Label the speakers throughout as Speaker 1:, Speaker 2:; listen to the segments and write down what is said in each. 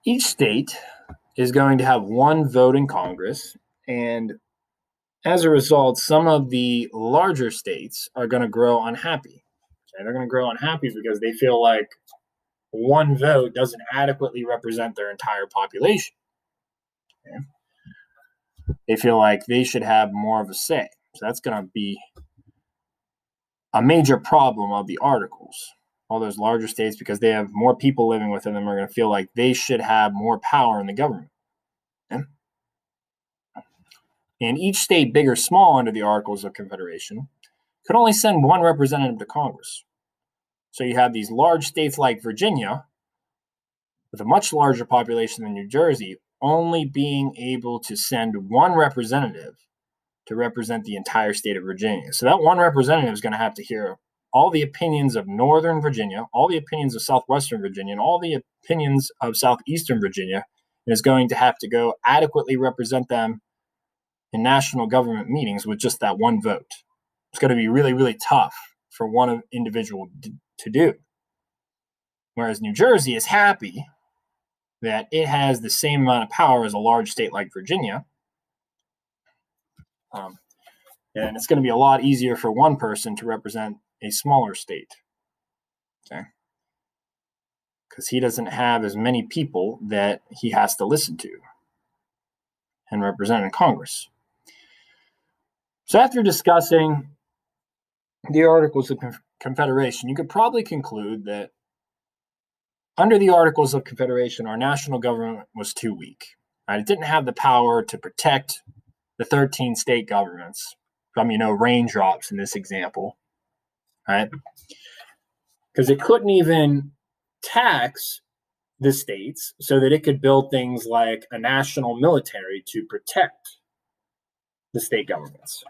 Speaker 1: each state is going to have one vote in Congress, and as a result, some of the larger states are going to grow unhappy. Okay? They're going to grow unhappy because they feel like one vote doesn't adequately represent their entire population. Okay? They feel like they should have more of a say. So that's going to be a major problem of the Articles. All those larger states, because they have more people living within them, are going to feel like they should have more power in the government. Okay? And each state, big or small, under the Articles of Confederation, could only send one representative to Congress. So you have these large states like Virginia, with a much larger population than New Jersey, only being able to send one representative to represent the entire state of Virginia. So that one representative is going to have to hear all the opinions of Northern Virginia, all the opinions of Southwestern Virginia, and all the opinions of Southeastern Virginia, and is going to have to go adequately represent them in national government meetings with just that one vote. It's going to be really, really tough for one individual to do. Whereas New Jersey is happy that it has the same amount of power as a large state like Virginia. And it's going to be a lot easier for one person to represent a smaller state. Okay? Because he doesn't have as many people that he has to listen to and represent in Congress. So after discussing the Articles of Confederation, you could probably conclude that under the Articles of Confederation, our national government was too weak. Right? It didn't have the power to protect the 13 state governments from, raindrops in this example, right? Because it couldn't even tax the states so that it could build things like a national military to protect the state governments.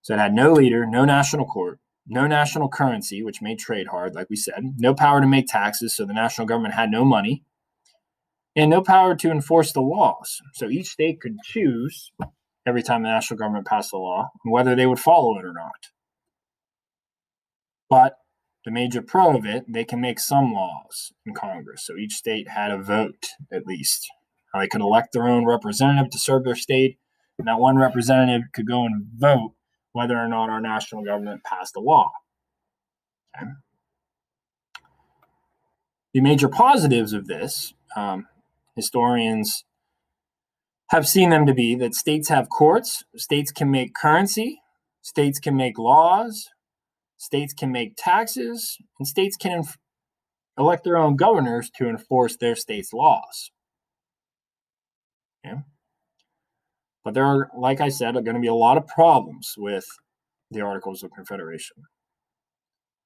Speaker 1: So it had no leader, no national court, no national currency, which made trade hard, like we said, no power to make taxes, so the national government had no money, and no power to enforce the laws. So each state could choose every time the national government passed a law whether they would follow it or not. But the major pro of it, they can make some laws in Congress. So each state had a vote, at least. They could elect their own representative to serve their state, and that one representative could go and vote whether or not our national government passed a law. Okay. The major positives of this, historians have seen them to be that states have courts, states can make currency, states can make laws, states can make taxes, and states can elect their own governors to enforce their state's laws. Okay. But there are, like I said, going to be a lot of problems with the Articles of Confederation.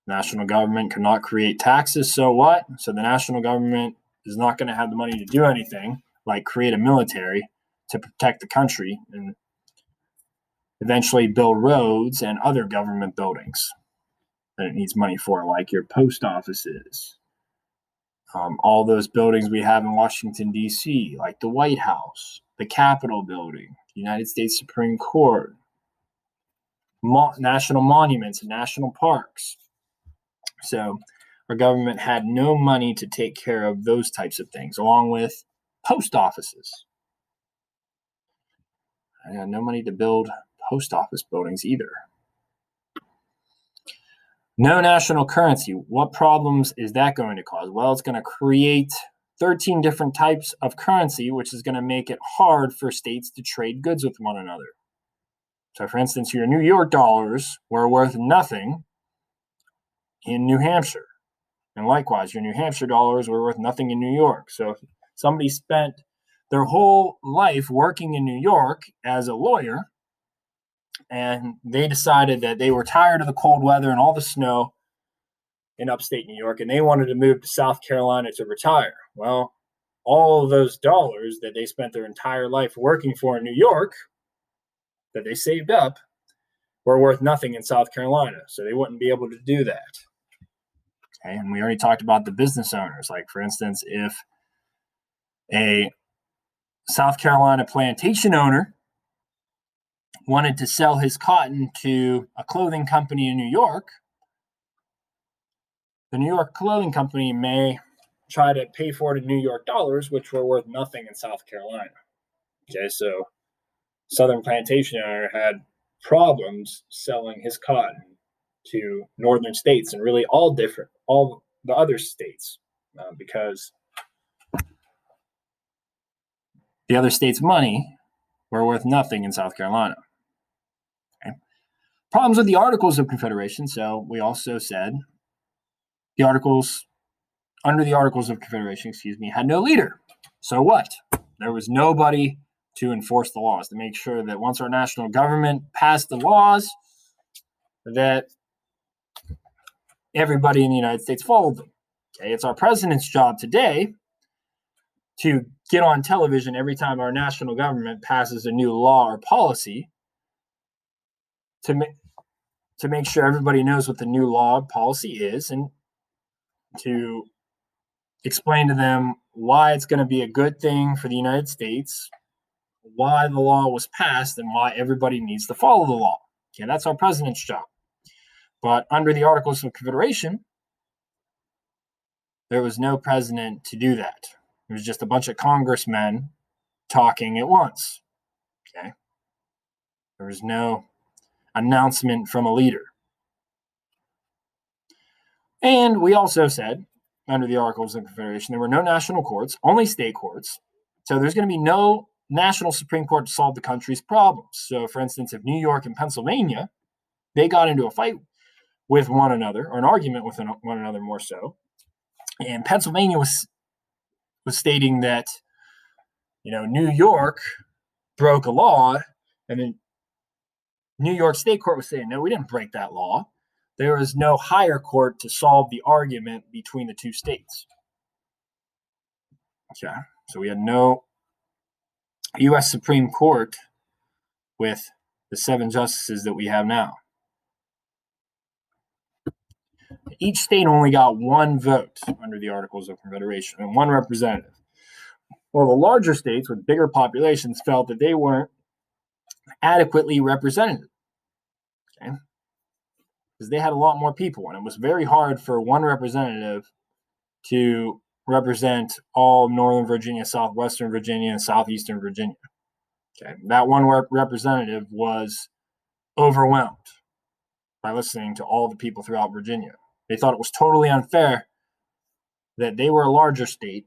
Speaker 1: National government cannot create taxes, so what? So the national government is not going to have the money to do anything, like create a military to protect the country and eventually build roads and other government buildings that it needs money for, like your post offices, all those buildings we have in Washington, D.C., like the White House, the Capitol building, the United States Supreme Court, national monuments and national parks. So our government had no money to take care of those types of things, along with post offices. I had no money to build post office buildings either. No national currency. What problems is that going to cause? Well, it's going to create 13 different types of currency, which is going to make it hard for states to trade goods with one another. So, for instance, your New York dollars were worth nothing in New Hampshire. And likewise, your New Hampshire dollars were worth nothing in New York. So if somebody spent their whole life working in New York as a lawyer, and they decided that they were tired of the cold weather and all the snow in upstate New York, and they wanted to move to South Carolina to retire. Well, all of those dollars that they spent their entire life working for in New York, that they saved up, were worth nothing in South Carolina. So they wouldn't be able to do that. Okay, and we already talked about the business owners. Like, for instance, if a South Carolina plantation owner wanted to sell his cotton to a clothing company in New York, the New York clothing company may try to pay for it in New York dollars, which were worth nothing in South Carolina. Okay, so Southern plantation owner had problems selling his cotton to northern states and really all the other states because the other states' money were worth nothing in South Carolina. Okay. Problems with the Articles of Confederation. So we also said under the Articles of Confederation, had no leader. So what? There was nobody to enforce the laws, to make sure that once our national government passed the laws, that everybody in the United States followed them. Okay, it's our president's job today to get on television every time our national government passes a new law or policy to make sure everybody knows what the new law or policy is, and to explain to them why it's going to be a good thing for the United States, why the law was passed, and why everybody needs to follow the law. Okay, that's our president's job. But under the Articles of Confederation, there was no president to do that. It was just a bunch of congressmen talking at once. Okay, there was no announcement from a leader. And we also said, under the Articles of Confederation, there were no national courts, only state courts. So there's going to be no national Supreme Court to solve the country's problems. So, for instance, if New York and Pennsylvania, they got into a fight with one another, or an argument with one another more so, and Pennsylvania was stating that, New York broke a law, and then New York State Court was saying, no, we didn't break that law. There was no higher court to solve the argument between the two states. Okay, so we had no U.S. Supreme Court with the 7 justices that we have now. Each state only got 1 vote under the Articles of Confederation and 1 representative. Well, the larger states with bigger populations felt that they weren't adequately represented. Okay, because they had a lot more people, and it was very hard for 1 representative to represent all Northern Virginia, Southwestern Virginia, and Southeastern Virginia. Okay, that 1 representative was overwhelmed by listening to all the people throughout Virginia. They thought it was totally unfair that they were a larger state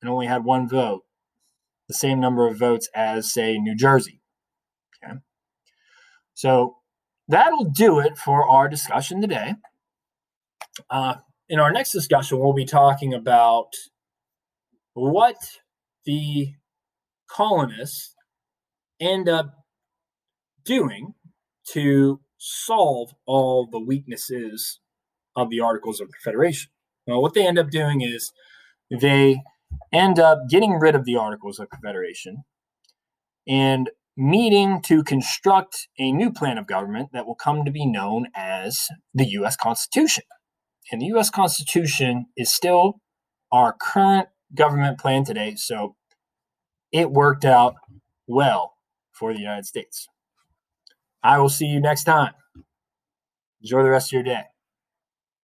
Speaker 1: and only had 1 vote, the same number of votes as, say, New Jersey. Okay, so that'll do it for our discussion today. In our next discussion, we'll be talking about what the colonists end up doing to solve all the weaknesses of the Articles of Confederation. Well, what they end up doing is they end up getting rid of the Articles of Confederation and meeting to construct a new plan of government that will come to be known as the U.S. Constitution. And the U.S. Constitution is still our current government plan today, so it worked out well for the United States. I will see you next time. Enjoy the rest of your day.